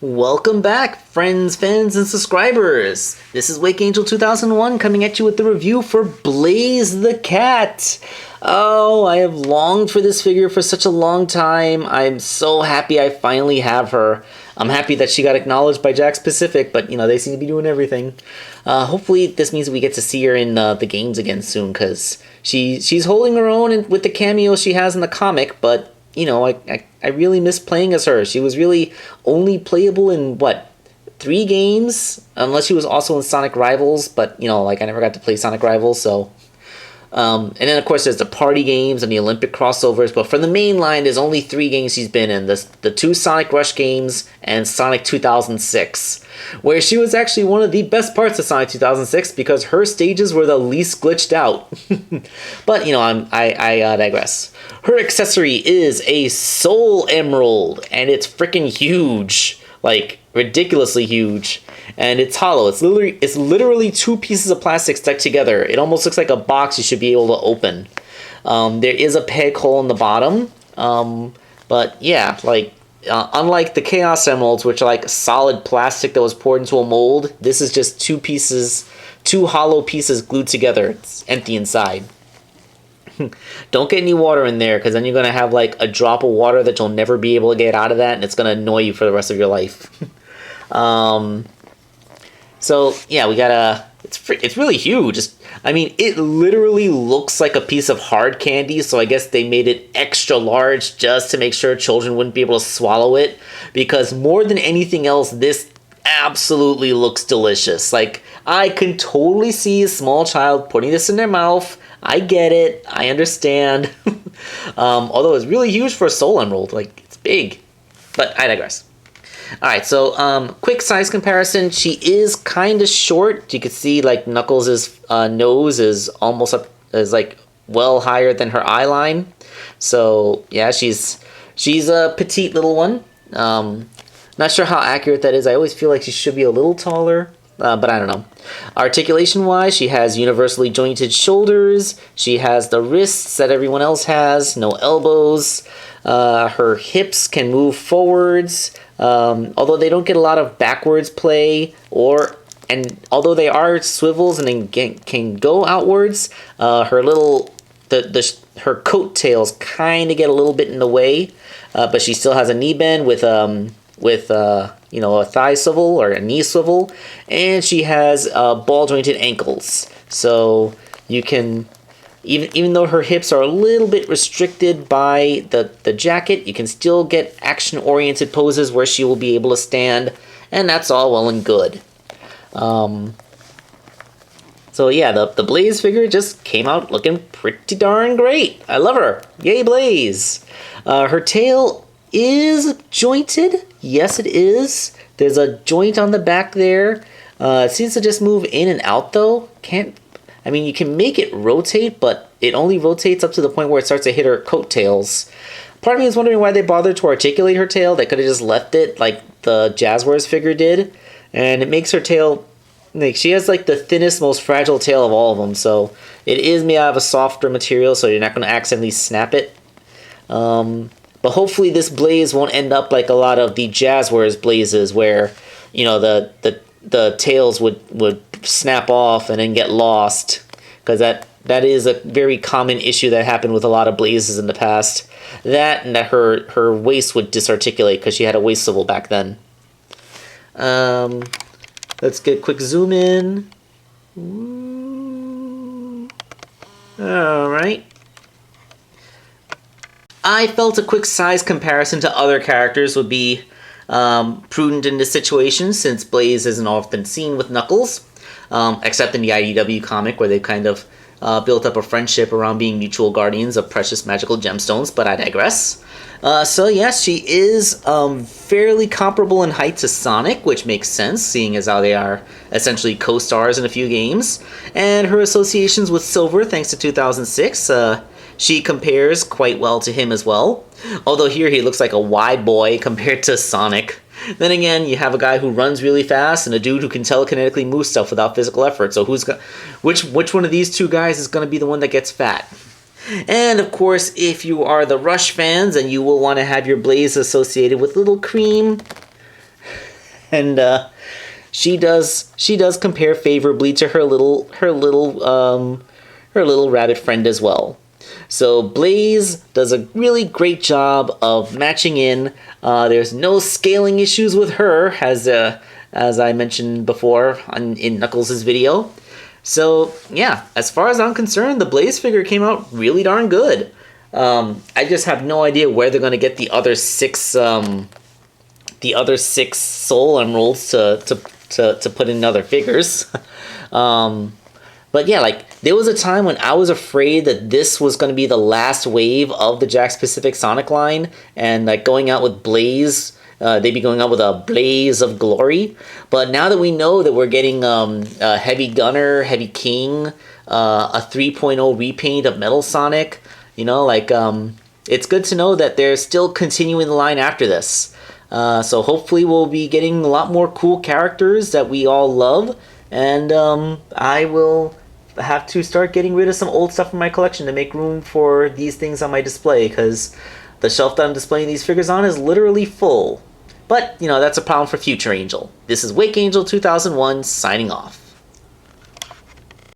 Welcome back, friends, fans, and subscribers! This is Wake Angel 2001 coming at you with the review for Blaze the Cat! Oh, I have longed for this figure for such a long time. I'm so happy I finally have her. I'm happy that she got acknowledged by Jakks Pacific, but you know, they seem to be doing everything. Hopefully this means we get to see her in the games again soon, because she's holding her own with the cameo she has in the comic, but you know, I really miss playing as her. She was really only playable in, what, 3 games? Unless she was also in Sonic Rivals, but, you know, like, I never got to play Sonic Rivals, so... and then, of course, there's the party games and the Olympic crossovers, but for the main line, there's only 3 games she's been in. The 2 Sonic Rush games and Sonic 2006, where she was actually one of the best parts of Sonic 2006 because her stages were the least glitched out. But, you know, I digress. Her accessory is a Soul Emerald, and it's freaking huge. Like, ridiculously huge. And it's hollow. It's literally 2 pieces of plastic stuck together. It almost looks like a box you should be able to open. There is a peg hole in the bottom. But yeah, like, unlike the Chaos Emeralds, which are like solid plastic that was poured into a mold, this is just 2 hollow pieces glued together. It's empty inside. Don't get any water in there, because then you're going to have like a drop of water that you'll never be able to get out of that, and it's going to annoy you for the rest of your life. So yeah, we got it's really huge. I mean, it literally looks like a piece of hard candy, so I guess they made it extra large just to make sure children wouldn't be able to swallow it, because more than anything else, this absolutely looks delicious. Like, I can totally see a small child putting this in their mouth. I get it. I understand. Although it's really huge for a Soul Emerald. Like, it's big. But I digress. Alright, so quick size comparison. She is kind of short. You can see, like, Knuckles' nose is almost like well higher than her eye line. So, yeah, she's a petite little one. Not sure how accurate that is. I always feel like she should be a little taller. But I don't know. Articulation-wise, she has universally jointed shoulders. She has the wrists that everyone else has. No elbows. Her hips can move forwards. Although they don't get a lot of backwards play. And although they are swivels and can go outwards, her her coattails kind of get a little bit in the way. But she still has a knee bend with you know, a thigh swivel or a knee swivel, and she has ball jointed ankles. So you can, even though her hips are a little bit restricted by the jacket, you can still get action oriented poses where she will be able to stand, and that's all well and good. So yeah, the Blaze figure just came out looking pretty darn great. I love her. Yay, Blaze! Her tail is jointed. Yes, it is. There's a joint on the back there. It seems to just move in and out, though. I mean, you can make it rotate, but it only rotates up to the point where it starts to hit her coattails. Part of me is wondering why they bothered to articulate her tail. They could have just left it like the Jazzwares figure did. And it makes her tail... Like, she has like the thinnest, most fragile tail of all of them. So it is made out of a softer material, so you're not going to accidentally snap it. But hopefully this Blaze won't end up like a lot of the Jazzwares Blazes, where, you know, the tails would snap off and then get lost, because that is a very common issue that happened with a lot of Blazes in the past. That, and that her waist would disarticulate because she had a waist swivel back then. Let's get a quick zoom in. All right. I felt a quick size comparison to other characters would be prudent in this situation, since Blaze isn't often seen with Knuckles, except in the IDW comic, where they've kind of built up a friendship around being mutual guardians of precious magical gemstones, but I digress. So yes, she is fairly comparable in height to Sonic, which makes sense, seeing as how they are essentially co-stars in a few games, and her associations with Silver, thanks to 2006, she compares quite well to him as well. Although here he looks like a wide boy compared to Sonic. Then again, you have a guy who runs really fast and a dude who can telekinetically move stuff without physical effort. So which one of these 2 guys is going to be the one that gets fat? And of course, if you are the Rush fans, and you will want to have your Blaze associated with Little Cream, and she does compare favorably to her little rabbit friend as well. So Blaze does a really great job of matching in. There's no scaling issues with her, as I mentioned before in Knuckles' video. So yeah, as far as I'm concerned, the Blaze figure came out really darn good. I just have no idea where they're gonna get the other six soul emeralds to put in other figures. But yeah, like, there was a time when I was afraid that this was going to be the last wave of the Jakks Pacific Sonic line, and like going out with Blaze, they'd be going out with a blaze of glory. But now that we know that we're getting a Heavy Gunner, Heavy King, a 3.0 repaint of Metal Sonic, you know, like, it's good to know that they're still continuing the line after this. So hopefully we'll be getting a lot more cool characters that we all love, and I will have to start getting rid of some old stuff in my collection to make room for these things on my display, because the shelf that I'm displaying these figures on is literally full. But, you know, that's a problem for Future Angel. This is Wake Angel 2001 signing off.